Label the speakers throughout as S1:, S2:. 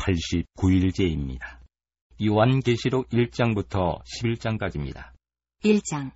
S1: 89일째입니다. 요한계시록 1장부터 11장까지입니다.
S2: 1장.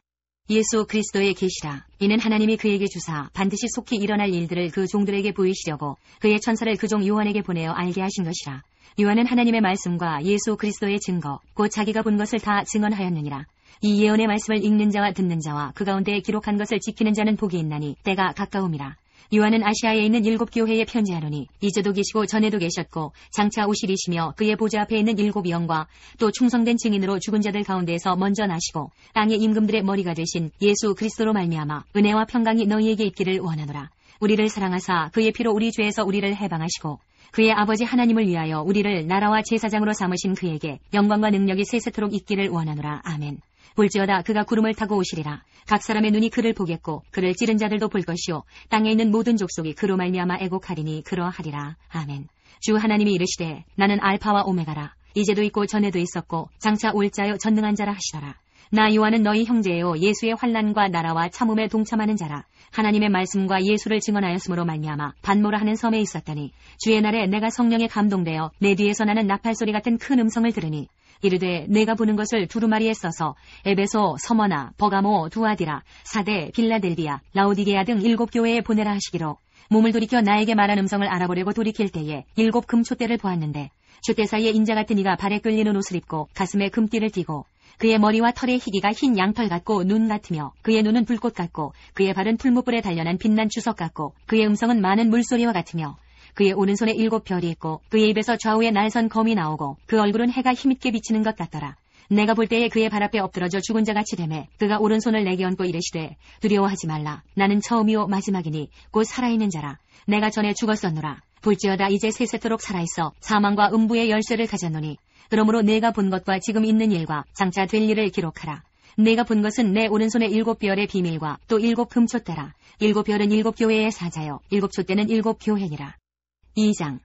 S2: 예수 그리스도의 계시라. 이는 하나님이 그에게 주사 반드시 속히 일어날 일들을 그 종들에게 보이시려고 그의 천사를 그 종 요한에게 보내어 알게 하신 것이라. 요한은 하나님의 말씀과 예수 그리스도의 증거 곧 자기가 본 것을 다 증언하였느니라. 이 예언의 말씀을 읽는 자와 듣는 자와 그 가운데 기록한 것을 지키는 자는 복이 있나니 때가 가까움이라. 요한은 아시아에 있는 7 교회에 편지하노니 이제도 계시고 전에도 계셨고 장차 오시리시며 그의 보좌 앞에 있는 7 영과 또 충성된 증인으로 죽은 자들 가운데에서 먼저 나시고 땅의 임금들의 머리가 되신 예수 그리스도로 말미암아 은혜와 평강이 너희에게 있기를 원하노라. 우리를 사랑하사 그의 피로 우리 죄에서 우리를 해방하시고 그의 아버지 하나님을 위하여 우리를 나라와 제사장으로 삼으신 그에게 영광과 능력이 세세토록 있기를 원하노라. 아멘. 볼지어다 그가 구름을 타고 오시리라. 각 사람의 눈이 그를 보겠고 그를 찌른 자들도 볼 것이요 땅에 있는 모든 족속이 그로 말미암아 애곡하리니 그러하리라. 아멘. 주 하나님이 이르시되 나는 알파와 오메가라. 이제도 있고 전에도 있었고 장차 올 자요 전능한 자라 하시더라. 나 요한은 너희 형제요 예수의 환난과 나라와 참음에 동참하는 자라. 하나님의 말씀과 예수를 증언하였으므로 말미암아 반모라 하는 섬에 있었더니 주의 날에 내가 성령에 감동되어 내 뒤에서 나는 나팔소리 같은 큰 음성을 들으니 이르되 내가 보는 것을 두루마리에 써서 에베소, 서머나, 버가모, 두아디라, 사데, 빌라델비아, 라오디게아 등 7 교회에 보내라 하시기로 몸을 돌이켜 나에게 말한 음성을 알아보려고 돌이킬 때에 7 금촛대를 보았는데 촛대 사이에 인자 같은 이가 발에 끌리는 옷을 입고 가슴에 금띠를 띠고 그의 머리와 털의 희기가 흰 양털 같고 눈 같으며 그의 눈은 불꽃 같고 그의 발은 풀무불에 단련한 빛난 주석 같고 그의 음성은 많은 물소리와 같으며 그의 오른손에 7 별이 있고 그의 입에서 좌우에 날선 검이 나오고 그 얼굴은 해가 힘있게 비치는 것 같더라. 내가 볼 때에 그의 발 앞에 엎드러져 죽은 자같이 되매 그가 오른손을 내게 얹고 이르시되 두려워하지 말라. 나는 처음이요 마지막이니 곧 살아있는 자라. 내가 전에 죽었었노라. 볼지어다 이제 세세토록 살아있어 사망과 음부의 열쇠를 가졌노니 그러므로 내가 본 것과 지금 있는 일과 장차 될 일을 기록하라. 내가 본 것은 내 오른손에 7 별의 비밀과 또 7 금촛대라. 7 별은 7 교회의 사자요 7 촛대는 7 교회니라. 2장.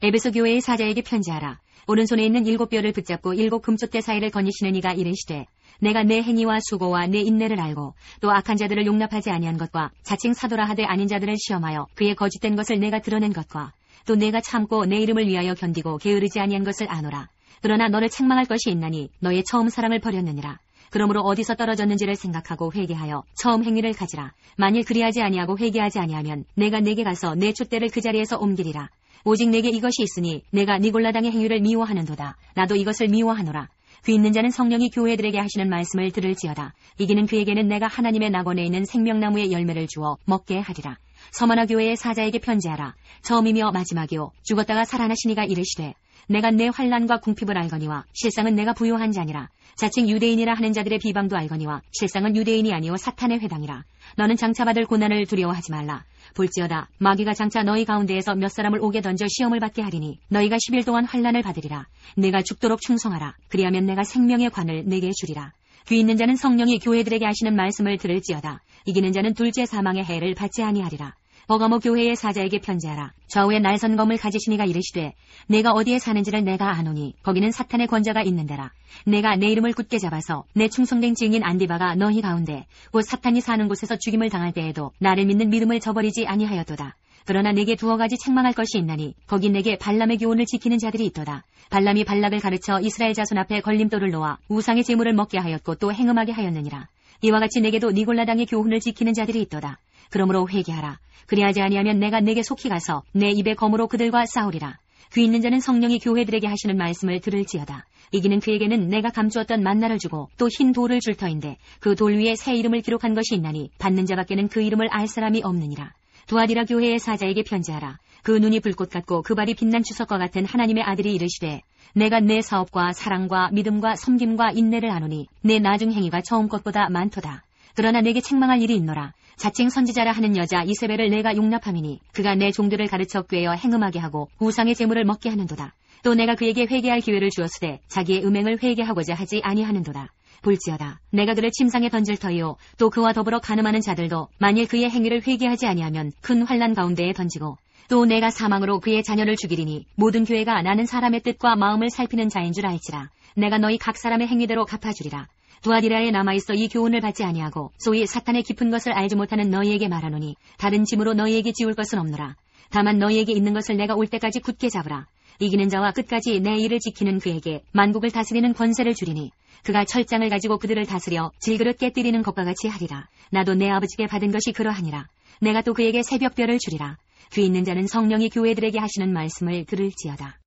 S2: 에베소 교회의 사자에게 편지하라. 오른손에 있는 7 별을 붙잡고 7 금촛대 사이를 거니시는 이가 이르시되 내가 내 행위와 수고와 내 인내를 알고 또 악한 자들을 용납하지 아니한 것과 자칭 사도라 하되 아닌 자들을 시험하여 그의 거짓된 것을 내가 드러낸 것과 또 내가 참고 내 이름을 위하여 견디고 게으르지 아니한 것을 아노라. 그러나 너를 책망할 것이 있나니 너의 처음 사랑을 버렸느니라. 그러므로 어디서 떨어졌는지를 생각하고 회개하여 처음 행위를 가지라. 만일 그리하지 아니하고 회개하지 아니하면 내가 네게 가서 내 촛대를 그 자리에서 옮기리라. 오직 내게 이것이 있으니 내가 니골라당의 행위를 미워하는도다. 나도 이것을 미워하노라. 귀 있는 자는 성령이 교회들에게 하시는 말씀을 들을지어다. 이기는 그에게는 내가 하나님의 낙원에 있는 생명나무의 열매를 주어 먹게 하리라. 서머나 교회의 사자에게 편지하라. 처음이며 마지막이요 죽었다가 살아나신 이가 이르시되 내가 내 환난과 궁핍을 알거니와 실상은 내가 부요한 자니라. 자칭 유대인이라 하는 자들의 비방도 알거니와 실상은 유대인이 아니오 사탄의 회당이라. 너는 장차 받을 고난을 두려워하지 말라. 볼지어다 마귀가 장차 너희 가운데에서 몇 사람을 옥에 던져 시험을 받게 하리니 너희가 10일 동안 환난을 받으리라. 내가 죽도록 충성하라. 그리하면 내가 생명의 관을 내게 주리라. 귀 있는 자는 성령이 교회들에게 하시는 말씀을 들을지어다. 이기는 자는 둘째 사망의 해를 받지 아니하리라. 버가모 교회의 사자에게 편지하라. 좌우에 날선 검을 가지신 이가 이르시되 내가 어디에 사는지를 내가 아노니 거기는 사탄의 권자가 있는 데라. 내가 내 이름을 굳게 잡아서 내 충성된 증인 안디바가 너희 가운데 곧 사탄이 사는 곳에서 죽임을 당할 때에도 나를 믿는 믿음을 저버리지 아니하였도다. 그러나 내게 2 가지 책망할 것이 있나니 거기 내게 발람의 교훈을 지키는 자들이 있도다. 발람이 발락을 가르쳐 이스라엘 자손 앞에 걸림돌을 놓아 우상의 제물을 먹게 하였고 또 행음하게 하였느니라. 이와 같이 내게도 니골라당의 교훈을 지키는 자들이 있도다. 그러므로 회개하라. 그리하지 아니하면 내가 내게 속히 가서 내 입의 검으로 그들과 싸우리라. 귀 있는 자는 성령이 교회들에게 하시는 말씀을 들을지어다. 이기는 그에게는 내가 감추었던 만나를 주고 또 흰 돌을 줄 터인데 그 돌 위에 새 이름을 기록한 것이 있나니 받는 자밖에는 그 이름을 알 사람이 없느니라. 두아디라 교회의 사자에게 편지하라. 그 눈이 불꽃 같고 그 발이 빛난 주석과 같은 하나님의 아들이 이르시되 내가 내 사업과 사랑과 믿음과 섬김과 인내를 아노니 내 나중 행위가 처음 것보다 많도다. 그러나 내게 책망할 일이 있노라. 자칭 선지자라 하는 여자 이세벨을 내가 용납함이니 그가 내 종들을 가르쳐 꾀어 행음하게 하고 우상의 제물을 먹게 하는도다. 또 내가 그에게 회개할 기회를 주었으되 자기의 음행을 회개하고자 하지 아니하는도다. 볼지어다 내가 그를 침상에 던질 터이요 또 그와 더불어 간음하는 자들도 만일 그의 행위를 회개하지 아니하면 큰 환난 가운데에 던지고 또 내가 사망으로 그의 자녀를 죽이리니 모든 교회가 나는 사람의 뜻과 마음을 살피는 자인 줄 알지라. 내가 너희 각 사람의 행위대로 갚아주리라. 두아디라에 남아있어 이 교훈을 받지 아니하고 소위 사탄의 깊은 것을 알지 못하는 너희에게 말하노니 다른 짐으로 너희에게 지울 것은 없노라. 다만 너희에게 있는 것을 내가 올 때까지 굳게 잡으라. 이기는 자와 끝까지 내 일을 지키는 그에게 만국을 다스리는 권세를 주리니 그가 철장을 가지고 그들을 다스려 질그릇 깨뜨리는 것과 같이 하리라. 나도 내 아버지께 받은 것이 그러하니라. 내가 또 그에게 새벽별을 주리라. 귀 있는 자는 성령이 교회들에게 하시는 말씀을 들을지어다.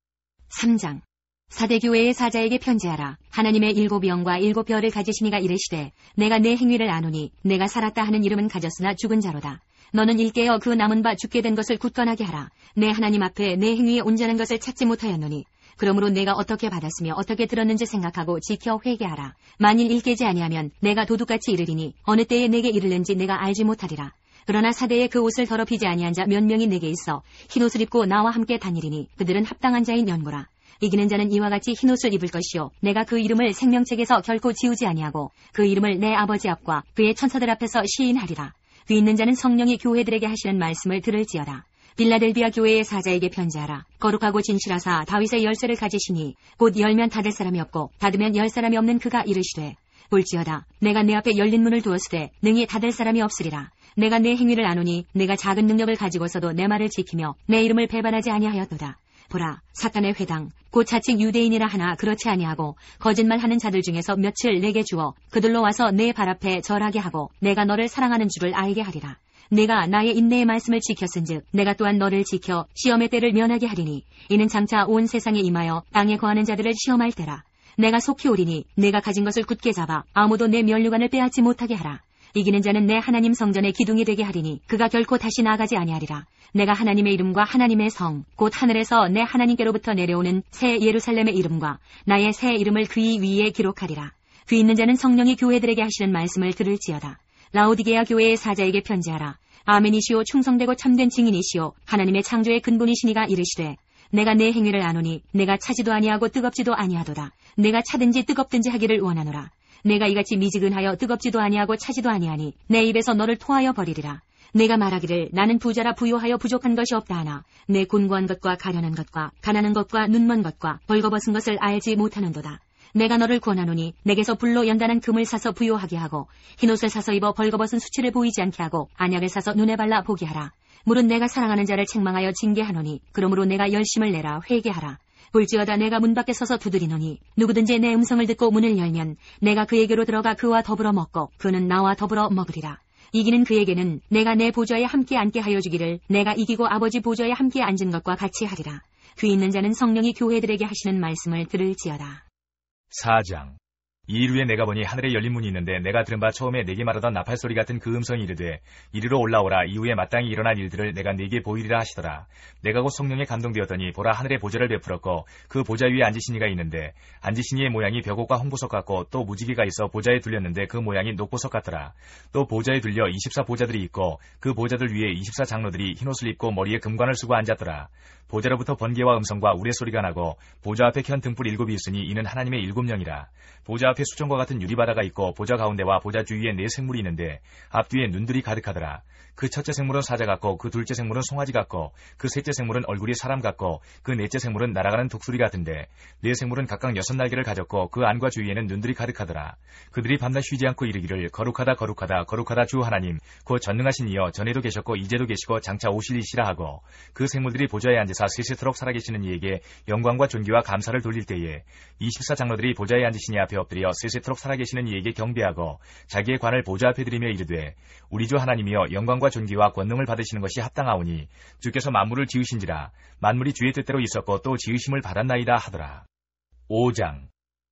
S2: 3장. 사대교회의 사자에게 편지하라. 하나님의 7영과 7별을 가지신 이가 이르시되 내가 내 행위를 아노니 내가 살았다 하는 이름은 가졌으나 죽은 자로다. 너는 일깨어 그 남은 바 죽게 된 것을 굳건하게 하라. 내 하나님 앞에 내 행위에 온전한 것을 찾지 못하였노니 그러므로 내가 어떻게 받았으며 어떻게 들었는지 생각하고 지켜 회개하라. 만일 일깨지 아니하면 내가 도둑같이 이르리니 어느 때에 내게 이르는지 내가 알지 못하리라. 그러나 사대에 그 옷을 더럽히지 아니한 자 몇 명이 내게 있어 흰옷을 입고 나와 함께 다니리니 그들은 합당한 자인 연고라. 이기는 자는 이와 같이 흰옷을 입을 것이요 내가 그 이름을 생명책에서 결코 지우지 아니하고 그 이름을 내 아버지 앞과 그의 천사들 앞에서 시인하리라. 귀 있는 자는 성령이 교회들에게 하시는 말씀을 들을지어다. 빌라델비아 교회의 사자에게 편지하라. 거룩하고 진실하사 다윗의 열쇠를 가지시니 곧 열면 닫을 사람이 없고 닫으면 열 사람이 없는 그가 이르시되 볼지어다. 내가 내 앞에 열린 문을 두었으되 능히 닫을 사람이 없으리라. 내가 내 행위를 아노니 내가 작은 능력을 가지고서도 내 말을 지키며 내 이름을 배반하지 아니하였도다. 보라, 사탄의 회당, 곧 자칭 유대인이라 하나 그렇지 아니하고 거짓말하는 자들 중에서 몇을 내게 주어 그들로 와서 내 발 앞에 절하게 하고 내가 너를 사랑하는 줄을 알게 하리라. 내가 나의 인내의 말씀을 지켰은즉 내가 또한 너를 지켜 시험의 때를 면하게 하리니 이는 장차 온 세상에 임하여 땅에 거하는 자들을 시험할 때라. 내가 속히 오리니 내가 가진 것을 굳게 잡아 아무도 내 면류관을 빼앗지 못하게 하라. 이기는 자는 내 하나님 성전의 기둥이 되게 하리니 그가 결코 다시 나가지 아니하리라. 내가 하나님의 이름과 하나님의 성 곧 하늘에서 내 하나님께로부터 내려오는 새 예루살렘의 이름과 나의 새 이름을 그의 위에 기록하리라. 귀 있는 자는 성령이 교회들에게 하시는 말씀을 들을지어다. 라오디게아 교회의 사자에게 편지하라. 아멘이시오 충성되고 참된 증인이시오 하나님의 창조의 근본이시니가 이르시되 내가 내 행위를 아노니 내가 차지도 아니하고 뜨겁지도 아니하도다. 내가 차든지 뜨겁든지 하기를 원하노라. 내가 이같이 미지근하여 뜨겁지도 아니하고 차지도 아니하니 내 입에서 너를 토하여 버리리라. 내가 말하기를 나는 부자라 부요하여 부족한 것이 없다 하나 내 곤고한 것과 가련한 것과 가난한 것과 눈먼 것과 벌거벗은 것을 알지 못하는도다. 내가 너를 권하노니 내게서 불로 연단한 금을 사서 부요하게 하고 흰옷을 사서 입어 벌거벗은 수치를 보이지 않게 하고 안약을 사서 눈에 발라 보게 하라. 물은 내가 사랑하는 자를 책망하여 징계하노니 그러므로 내가 열심을 내라 회개하라. 볼지어다 내가 문 밖에 서서 두드리노니 누구든지 내 음성을 듣고 문을 열면 내가 그에게로 들어가 그와 더불어 먹고 그는 나와 더불어 먹으리라. 이기는 그에게는 내가 내 보좌에 함께 앉게 하여 주기를 내가 이기고 아버지 보좌에 함께 앉은 것과 같이 하리라. 귀 있는 자는 성령이 교회들에게 하시는 말씀을 들을지어다.
S3: 4장. 이 일 후에 내가 보니 하늘에 열린 문이 있는데 내가 들은 바 처음에 내게 말하던 나팔소리 같은 그 음성이 이르되 이리로 올라오라. 이후에 마땅히 일어날 일들을 내가 네게 보이리라 하시더라. 내가 곧 성령에 감동되었더니 보라 하늘에 보좌를 베풀었고 그 보좌 위에 앉으신 이가 있는데 앉으신 이의 모양이 벽옥과 홍보석 같고 또 무지개가 있어 보좌에 둘렸는데 그 모양이 녹보석 같더라. 또 보좌에 둘려 24보좌들이 있고 그 보좌들 위에 24장로들이 흰옷을 입고 머리에 금관을 쓰고 앉았더라. 보좌로부터 번개와 음성과 우레소리가 나고 보좌 앞에 켠 등불 7이 있으니 이는 하나님의 7영이라. 보좌 앞에 수정과 같은 유리바다가 있고 보좌 가운데와 보좌 주위에 4생물이 있는데 앞뒤에 눈들이 가득하더라. 그 첫째 생물은 사자 같고 그 둘째 생물은 송아지 같고 그 셋째 생물은 얼굴이 사람 같고 그 넷째 생물은 날아가는 독수리 같은데 네 생물은 각각 6날개를 가졌고 그 안과 주위에는 눈들이 가득하더라. 그들이 밤낮 쉬지 않고 이르기를 거룩하다 거룩하다 거룩하다 주 하나님 곧 전능하신 이여 전에도 계셨고 이제도 계시고 장차 오실이시라 하고 그 생물들이 보좌에 앉으사 세세토록 살아계시는 이에게 영광과 존귀와 감사를 돌릴 때에 24장로들이 보좌에 앉으신 이 앞에 엎드려 세세토록 살아계시는 이에게 경배하고 자기의 관을 보좌 앞에 드리며 이르되 우리 주 하나님이여 영광과 존귀와 권능을 받으시는 것이 합당하오니 주께서 만물을 지으신지라 만물이 주의 뜻대로 있었고 또 지으심을 받았나이다 하더라. 5장.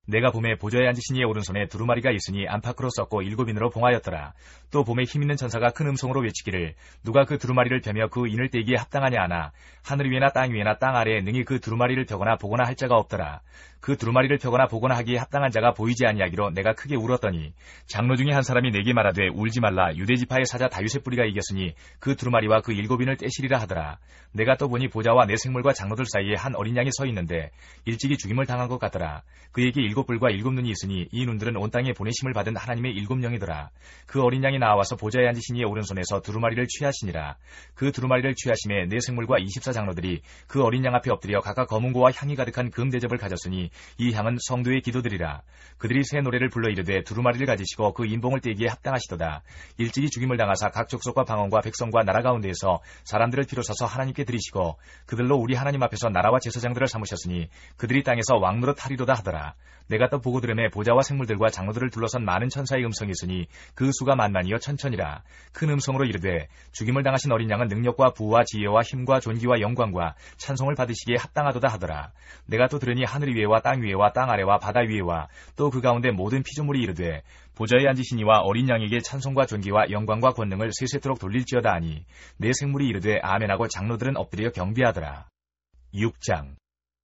S3: 내가 봄에 보좌에 앉으신 이의 오른손에 두루마리가 있으니 안팎으로 썼고 7인으로 봉하였더라. 또 봄에 힘있는 천사가 큰 음성으로 외치기를 누가 그 두루마리를 펴며 그 인을 떼기에 합당하냐 하나 하늘 위에나 땅 위에나 땅 아래에 능히 그 두루마리를 펴거나 보거나 할 자가 없더라. 그 두루마리를 펴거나 보거나 하기에 합당한 자가 보이지 아니하기로 내가 크게 울었더니 장로 중에 한 사람이 내게 말하되 울지 말라. 유대지파의 사자 다윗의 뿌리가 이겼으니 그 두루마리와 그 7인을 떼시리라 하더라. 내가 또 보니 보좌와 내 생물과 장로들 사이에 한 어린 양이 서 있는데 일찍이 죽임을 당한 것 같더라. 그에게 일곱 뿔과 일곱 눈이 있으니 이 눈들은 온 땅에 보내심을 받은 하나님의 일곱 영이더라. 그 어린 양이 나와서 보좌에 앉으신 이의 오른손에서 두루마리를 취하시니라. 그 두루마리를 취하심에 네 생물과 24장로들이 그 어린 양 앞에 엎드려 각각 검은고와 향이 가득한 금 대접을 가졌으니 이 향은 성도의 기도들이라. 그들이 새 노래를 불러 이르되 두루마리를 가지시고 그 인봉을 떼기에 합당하시도다. 일찍이 죽임을 당하사 각 족속과 방언과 백성과 나라 가운데에서 사람들을 비로소서 하나님께 드리시고 그들로 우리 하나님 앞에서 나라와 제사장들을 삼으셨으니 그들이 땅에서 왕노릇 하리로다 하더라. 내가 또 보고 들음에 보좌와 생물들과 장로들을 둘러선 많은 천사의 음성이 있으니 그 수가 만만이여 천천이라. 큰 음성으로 이르되 죽임을 당하신 어린 양은 능력과 부와 지혜와 힘과 존귀와 영광과 찬송을 받으시기에 합당하도다 하더라. 내가 또 들으니 하늘 위에와 땅 위에와 땅 아래와 바다 위에와 또 그 가운데 모든 피조물이 이르되 보좌에 앉으신 이와 어린 양에게 찬송과 존귀와 영광과 권능을 세세토록 돌릴지어다 하니 내 생물이 이르되 아멘하고 장로들은 엎드려 경배하더라. 6장.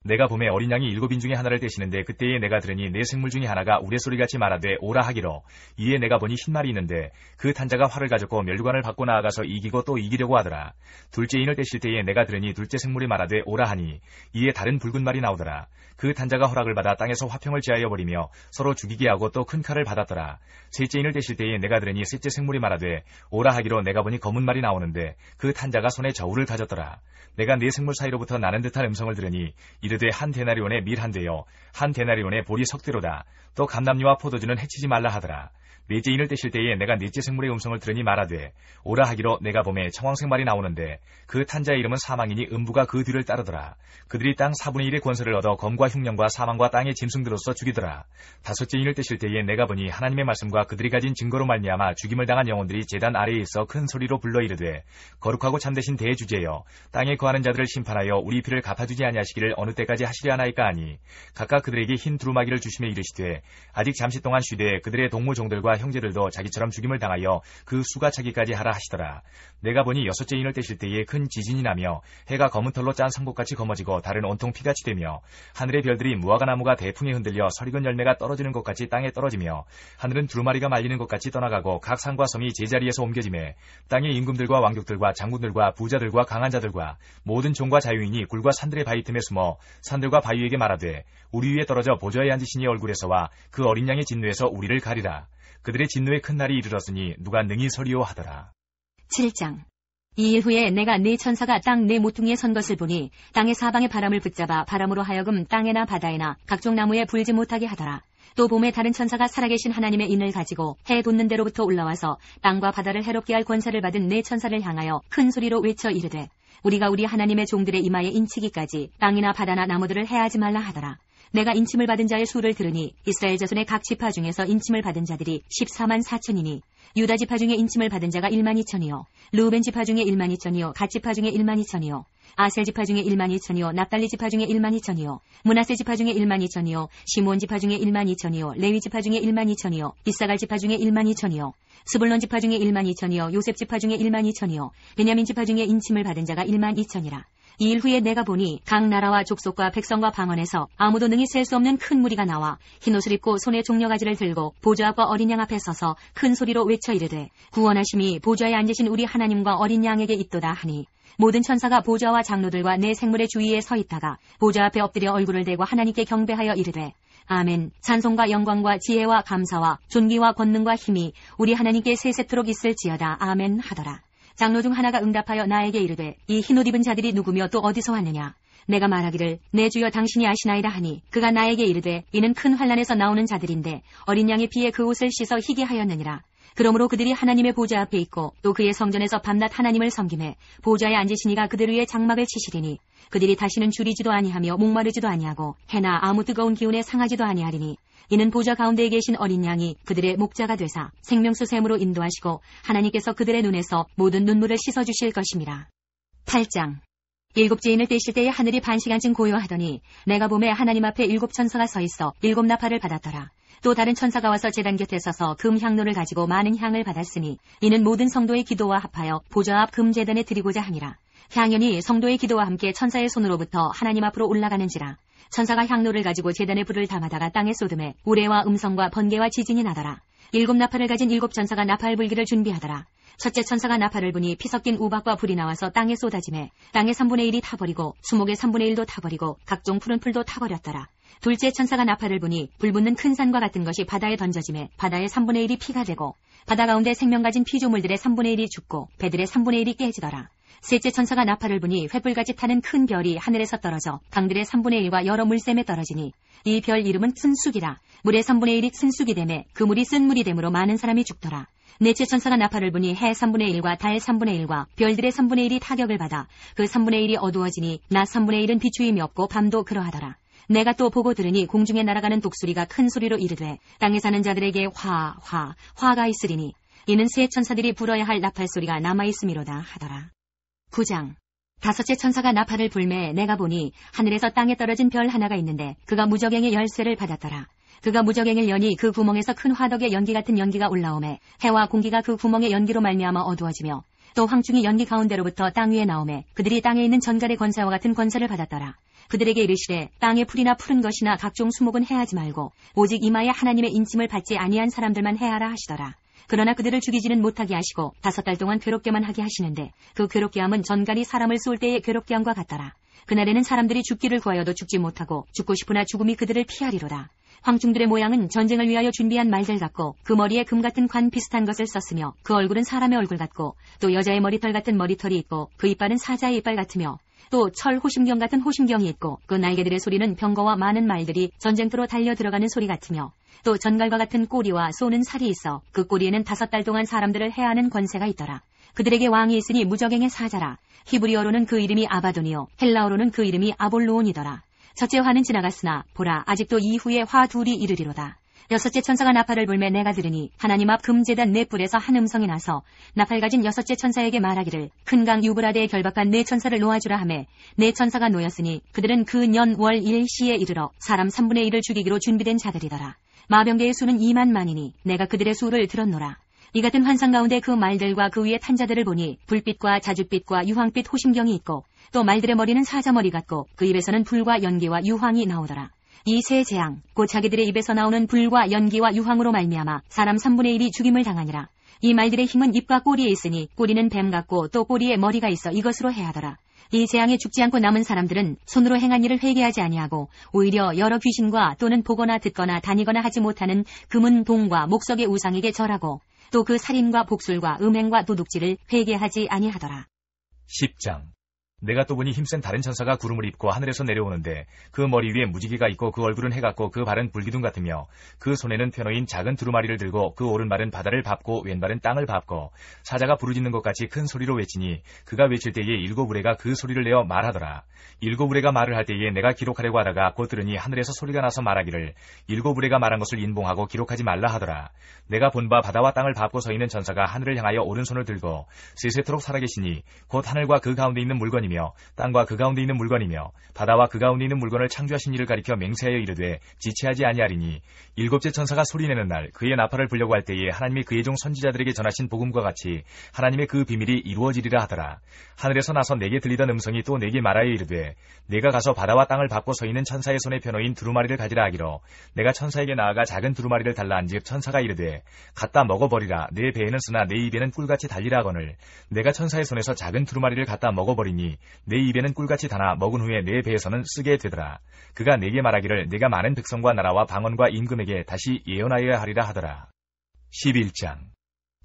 S3: 내가 봄에 어린 양이 일곱인 중에 하나를 떼시는데 그때에 내가 들으니 내 생물 중에 하나가 우레소리같이 말하되 오라 하기로. 이에 내가 보니 흰말이 있는데 그 탄자가 활을 가졌고 멸관을 받고 나아가서 이기고 또 이기려고 하더라. 둘째 인을 떼실 때에 내가 들으니 둘째 생물이 말하되 오라 하니 이에 다른 붉은 말이 나오더라. 그 탄자가 허락을 받아 땅에서 화평을 제하여 버리며 서로 죽이게 하고 또 큰 칼을 받았더라. 셋째 인을 떼실 때에 내가 들으니 셋째 생물이 말하되 오라 하기로 내가 보니 검은 말이 나오는데 그 탄자가 손에 저울을 가졌더라. 내가 네 생물 사이로부터 나는 듯한 음성을 들으니 이르되 한 데나리온의 밀 한 대요 한 데나리온의 보리 석 대로다. 또 감람류와 포도주는 해치지 말라 하더라. 넷째 인을 떼실 때에 내가 넷째 생물의 음성을 들으니 말하되 오라 하기로 내가 봄에 청황색 말이 나오는데 그 탄자의 이름은 사망이니 음부가 그 뒤를 따르더라. 그들이 땅 4분의 1의 권세를 얻어 검과 흉년과 사망과 땅의 짐승들로서 죽이더라. 다섯째 인을 떼실 때에 내가 보니 하나님의 말씀과 그들이 가진 증거로 말미암아 죽임을 당한 영혼들이 제단 아래에 있어 큰 소리로 불러 이르되 거룩하고 참되신 대주제여 땅에 거하는 자들을 심판하여 우리 피를 갚아주지 아니하시기를 어느 때까지 하시려 하나이까 하니 각각 그들에게 흰 두루마기를 주시며 이르시되 아직 잠시 동안 쉬되 그들의 동무 종들과 형제들도 자기처럼 죽임을 당하여 그 수가 차기까지 하라 하시더라. 내가 보니 여섯째 인을 떼실 때에 큰 지진이 나며 해가 검은 털로 짠 상복같이 검어지고 달은 온통 피같이 되며 하늘의 별들이 무화과 나무가 대풍에 흔들려 설익은 열매가 떨어지는 것 같이 땅에 떨어지며 하늘은 두루마리가 말리는 것 같이 떠나가고 각 산과 섬이 제자리에서 옮겨지매 땅의 임금들과 왕족들과 장군들과 부자들과 강한 자들과 모든 종과 자유인이 굴과 산들의 바위 틈에 숨어 산들과 바위에게 말하되 우리 위에 떨어져 보좌에 앉으신 이의 얼굴에서와 그 어린 양의 진노에서 우리를 가리라. 그들의 진노의 큰 날이 이르렀으니 누가 능히 서리오 하더라.
S2: 7장. 이 일 후에 내가 네 천사가 땅 네 모퉁이에 선 것을 보니 땅의 사방의 바람을 붙잡아 바람으로 하여금 땅에나 바다에나 각종 나무에 불지 못하게 하더라. 또 봄에 다른 천사가 살아계신 하나님의 인을 가지고 해 돋는 데로부터 올라와서 땅과 바다를 해롭게 할 권세를 받은 네 천사를 향하여 큰 소리로 외쳐 이르되 우리가 우리 하나님의 종들의 이마에 인치기까지 땅이나 바다나 나무들을 해하지 말라 하더라. 내가 인침을 받은 자의 수를 들으니 이스라엘 자손의 각 지파 중에서 인침을 받은 자들이 14만 4천이니 유다 지파 중에 인침을 받은 자가 1만 2천이요 르우벤 지파 중에 1만 2천이요 갓 지파 중에 1만 2천이요 아셀 지파 중에 1만 2천이요 납달리 지파 중에 1만 2천이요 므낫세 지파 중에 1만 2천이요 시므온 지파 중에 1만 2천이요 레위 지파 중에 1만 2천이요 이사갈 지파 중에 1만 2천이요 스불론 지파 중에 1만 2천이요 요셉 지파 중에 1만 2천이요 베냐민 지파 중에 인침을 받은 자가 1만 2천이라. 이 일 후에 내가 보니 각 나라와 족속과 백성과 방언에서 아무도 능히 셀 수 없는 큰 무리가 나와 흰옷을 입고 손에 종려가지를 들고 보좌 앞과 어린 양 앞에 서서 큰 소리로 외쳐 이르되 구원하심이 보좌에 앉으신 우리 하나님과 어린 양에게 있도다 하니 모든 천사가 보좌와 장로들과 내 생물의 주위에 서 있다가 보좌 앞에 엎드려 얼굴을 대고 하나님께 경배하여 이르되 아멘. 찬송과 영광과 지혜와 감사와 존귀와 권능과 힘이 우리 하나님께 세세토록 있을지어다. 아멘 하더라. 장로 중 하나가 응답하여 나에게 이르되 이 흰옷 입은 자들이 누구며 또 어디서 왔느냐. 내가 말하기를 내 주여 당신이 아시나이다 하니 그가 나에게 이르되 이는 큰 환난에서 나오는 자들인데 어린 양의 피에 그 옷을 씻어 희게 하였느니라. 그러므로 그들이 하나님의 보좌 앞에 있고 또 그의 성전에서 밤낮 하나님을 섬김에 보좌에 앉으시니가 그들 위에 장막을 치시리니 그들이 다시는 줄이지도 아니하며 목마르지도 아니하고 해나 아무 뜨거운 기운에 상하지도 아니하리니 이는 보좌 가운데에 계신 어린 양이 그들의 목자가 되사 생명수 샘으로 인도하시고 하나님께서 그들의 눈에서 모든 눈물을 씻어주실 것입니다. 8장. 일곱째 인을 떼실 때에 하늘이 반시간쯤 고요하더니 내가 봄에 하나님 앞에 일곱 천사가 서 있어 일곱 나팔을 받았더라. 또 다른 천사가 와서 제단 곁에 서서 금 향로를 가지고 많은 향을 받았으니 이는 모든 성도의 기도와 합하여 보좌 앞 금 제단에 드리고자 하니라. 향연이 성도의 기도와 함께 천사의 손으로부터 하나님 앞으로 올라가는지라. 천사가 향로를 가지고 제단에 불을 담아다가 땅에 쏟음에 우레와 음성과 번개와 지진이 나더라. 일곱 나팔을 가진 일곱 천사가 나팔 불기를 준비하더라. 첫째 천사가 나팔을 부니 피 섞인 우박과 불이 나와서 땅에 쏟아지매 땅의 3분의 1이 타버리고 수목의 3분의 1도 타버리고 각종 푸른 풀도 타버렸더라. 둘째 천사가 나팔을 부니 불붙는 큰 산과 같은 것이 바다에 던져짐에 바다의 3분의 1이 피가 되고 바다 가운데 생명 가진 피조물들의 3분의 1이 죽고 배들의 3분의 1이 깨지더라. 셋째 천사가 나팔을 부니 횃불같이 타는 큰 별이 하늘에서 떨어져 강들의 3분의 1과 여러 물샘에 떨어지니 이 별 이름은 쓴쑥이라. 물의 3분의 1이 쓴쑥이 되매 그 물이 쓴 물이 되므로 많은 사람이 죽더라. 넷째 천사가 나팔을 부니 해 3분의 1과 달 3분의 1과 별들의 3분의 1이 타격을 받아 그 3분의 1이 어두워지니 낮 3분의 1은 비추임이 없고 밤도 그러하더라. 내가 또 보고 들으니 공중에 날아가는 독수리가 큰 소리로 이르되 땅에 사는 자들에게 화가 있으리니 이는 세 천사들이 불어야 할 나팔 소리가 남아있음이로다 하더라. 9장. 다섯째 천사가 나팔을 불매 내가 보니 하늘에서 땅에 떨어진 별 하나가 있는데 그가 무저갱의 열쇠를 받았더라. 그가 무저갱을 여니 그 구멍에서 큰 화덕의 연기 같은 연기가 올라오매 해와 공기가 그 구멍의 연기로 말미암아 어두워지며 또 황충이 연기 가운데로부터 땅 위에 나오매 그들이 땅에 있는 전갈의 권세와 같은 권세를 받았더라. 그들에게 이르시되 땅의 풀이나 푸른 것이나 각종 수목은 해하지 말고 오직 이마에 하나님의 인침을 받지 아니한 사람들만 해하라 하시더라. 그러나 그들을 죽이지는 못하게 하시고 5달 동안 괴롭게만 하게 하시는데 그 괴롭게 함은 전갈이 사람을 쏠 때의 괴롭게 함과 같더라. 그날에는 사람들이 죽기를 구하여도 죽지 못하고 죽고 싶으나 죽음이 그들을 피하리로다. 황충들의 모양은 전쟁을 위하여 준비한 말들 같고 그 머리에 금 같은 관 비슷한 것을 썼으며 그 얼굴은 사람의 얼굴 같고 또 여자의 머리털 같은 머리털이 있고 그 이빨은 사자의 이빨 같으며 또 철 호심경 같은 호심경이 있고 그 날개들의 소리는 병거와 많은 말들이 전쟁터로 달려 들어가는 소리 같으며 또 전갈과 같은 꼬리와 쏘는 살이 있어 그 꼬리에는 5달 동안 사람들을 해하는 권세가 있더라. 그들에게 왕이 있으니 무저갱의 사자라. 히브리어로는 그 이름이 아바돈이요 헬라어로는 그 이름이 아볼로온이더라. 첫째 화는 지나갔으나 보라 아직도 이후에 화 둘이 이르리로다. 여섯째 천사가 나팔을 불매 내가 들으니 하나님 앞 금제단 네 뿔에서 한 음성이 나서 나팔 가진 여섯째 천사에게 말하기를 큰 강 유브라데에 결박한 네 천사를 놓아주라 하매 네 천사가 놓였으니 그들은 그 년 월 일시에 이르러 사람 3분의 1을 죽이기로 준비된 자들이더라. 마병대의 수는 2만 만이니 내가 그들의 수를 들었노라. 이 같은 환상 가운데 그 말들과 그 위에 탄 자들을 보니 불빛과 자줏빛과 유황빛 호심경이 있고 또 말들의 머리는 사자머리 같고 그 입에서는 불과 연기와 유황이 나오더라. 이 세 재앙 곧 자기들의 입에서 나오는 불과 연기와 유황으로 말미암아 사람 3분의 1이 죽임을 당하니라. 이 말들의 힘은 입과 꼬리에 있으니 꼬리는 뱀 같고 또 꼬리에 머리가 있어 이것으로 해하더라. 이 재앙에 죽지 않고 남은 사람들은 손으로 행한 일을 회개하지 아니하고 오히려 여러 귀신과 또는 보거나 듣거나 다니거나 하지 못하는 금은 동과 목석의 우상에게 절하고 또 그 살인과 복술과 음행과 도둑질을 회개하지 아니하더라.
S3: 10장. 내가 또 보니 힘센 다른 천사가 구름을 입고 하늘에서 내려오는데 그 머리 위에 무지개가 있고 그 얼굴은 해 같고 그 발은 불기둥 같으며 그 손에는 펴놓인 작은 두루마리를 들고 그 오른발은 바다를 밟고 왼발은 땅을 밟고 사자가 부르짖는 것 같이 큰 소리로 외치니 그가 외칠 때에 7 우레가 그 소리를 내어 말하더라. 7 우레가 말을 할 때에 내가 기록하려고 하다가 곧 들으니 하늘에서 소리가 나서 말하기를 7 우레가 말한 것을 인봉하고 기록하지 말라 하더라. 내가 본 바 바다와 땅을 밟고 서 있는 천사가 하늘을 향하여 오른손을 들고 세세토록 살아계시니 곧 하늘과 그 가운데 있는 물건이며 땅과 그 가운데 있는 물건이며 바다와 그 가운데 있는 물건을 창조하신 이를 가리켜 맹세하여 이르되 지체하지 아니하리니 7째 천사가 소리내는 날 그의 나팔을 불려고 할 때에 하나님이 그의 종 선지자들에게 전하신 복음과 같이 하나님의 그 비밀이 이루어지리라 하더라. 하늘에서 나서 내게 들리던 음성이 또 내게 말하여 이르되 내가 가서 바다와 땅을 밟고 서 있는 천사의 손에 펴놓인 두루마리를 가지라 하기로 내가 천사에게 나아가 작은 두루마리를 달라 한즉 천사가 이르되 갖다 먹어버리라. 내 배에는 쓰나 내 입에는 꿀같이 달리라 하거늘 내가 천사의 손에서 작은 두루마리를 갖다 먹어버리니 내 입에는 꿀같이 다나 먹은 후에 내 배에서는 쓰게 되더라. 그가 내게 말하기를 내가 많은 백성과 나라와 방언과 임금에게 다시 예언하여야 하리라 하더라. 11장.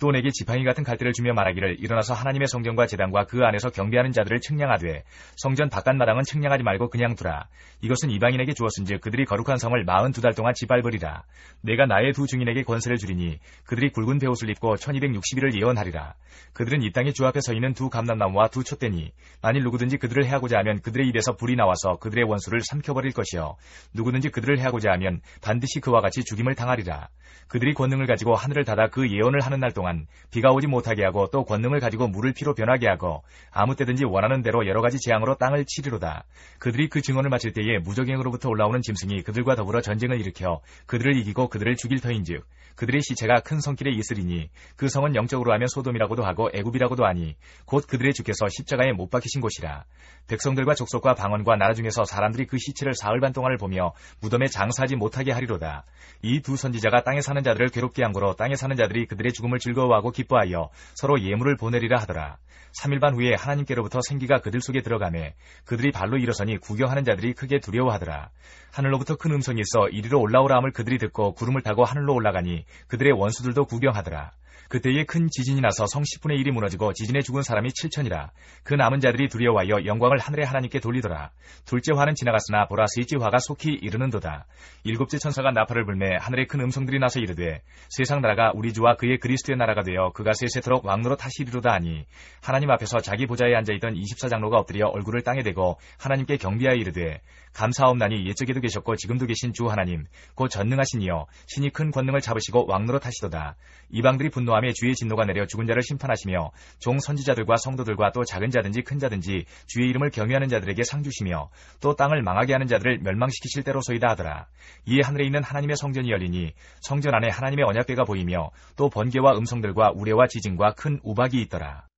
S3: 또 내게 지팡이 같은 갈대를 주며 말하기를 일어나서 하나님의 성전과 제단과 그 안에서 경배하는 자들을 측량하되 성전 바깥 마당은 측량하지 말고 그냥 두라. 이것은 이방인에게 주었은즉 그들이 거룩한 성을 42달 동안 짓밟으리라. 내가 나의 두 증인에게 권세를 주리니 그들이 굵은 베옷을 입고 1260일을 예언하리라. 그들은 이 땅의 주 앞에 서 있는 두 감람나무와 두 촛대니 만일 누구든지 그들을 해하고자 하면 그들의 입에서 불이 나와서 그들의 원수를 삼켜버릴 것이요 누구든지 그들을 해하고자 하면 반드시 그와 같이 죽임을 당하리라. 그들이 권능을 가지고 하늘을 닫아 그 예언을 하는 날 동안 비가 오지 못하게 하고 또 권능을 가지고 물을 피로 변하게 하고 아무 때든지 원하는 대로 여러 가지 재앙으로 땅을 치리로다. 그들이 그 증언을 마칠 때에 무저갱으로부터 올라오는 짐승이 그들과 더불어 전쟁을 일으켜 그들을 이기고 그들을 죽일 터인즉 그들의 시체가 큰 성길에 있으리니 그 성은 영적으로 하면 소돔이라고도 하고 애굽이라고도 하니 곧 그들의 주께서 십자가에 못 박히신 곳이라. 백성들과 족속과 방언과 나라 중에서 사람들이 그 시체를 사흘 반 동안을 보며 무덤에 장사하지 못하게 하리로다. 이 두 선지자가 땅에 사는 자들을 괴롭게 한 거로 땅에 사는 자들이 그들의 죽음을 즐거워 즐거워하고 기뻐하여 서로 예물을 보내리라 하더라. 3일 반 후에 하나님께로부터 생기가 그들 속에 들어가매 그들이 발로 일어서니 구경하는 자들이 크게 두려워하더라. 하늘로부터 큰 음성이 있어 이리로 올라오라 함을 그들이 듣고 구름을 타고 하늘로 올라가니 그들의 원수들도 구경하더라. 그때에 큰 지진이 나서 성 10분의 1이 무너지고 지진에 죽은 사람이 7천이라. 그 남은 자들이 두려워하여 영광을 하늘의 하나님께 돌리더라. 둘째 화는 지나갔으나 보라 셋째 화가 속히 이르는도다. 일곱째 천사가 나팔을 불매 하늘에 큰 음성들이 나서 이르되 세상 나라가 우리 주와 그의 그리스도의 나라가 되어 그가 세세토록 왕노릇 하시리로다 하니 하나님 앞에서 자기 보좌에 앉아있던 24장로가 엎드려 얼굴을 땅에 대고 하나님께 경배하여 이르되 감사하옵나니 옛적에도 계셨고 지금도 계신 주 하나님 곧 전능하신 이여 신이 큰 권능을 잡으시고 왕노릇 하시도다. 이방들이 분노하며 주의 진노가 내려 죽은 자를 심판하시며 종 선지자들과 성도들과 또 작은 자든지 큰 자든지 주의 이름을 경외하는 자들에게 상 주시며 또 땅을 망하게 하는 자들을 멸망시키실 때로소이다 하더라. 이에 하늘에 있는 하나님의 성전이 열리니 성전 안에 하나님의 언약궤가 보이며 또 번개와 음성들과 우레와 지진과 큰 우박이 있더라.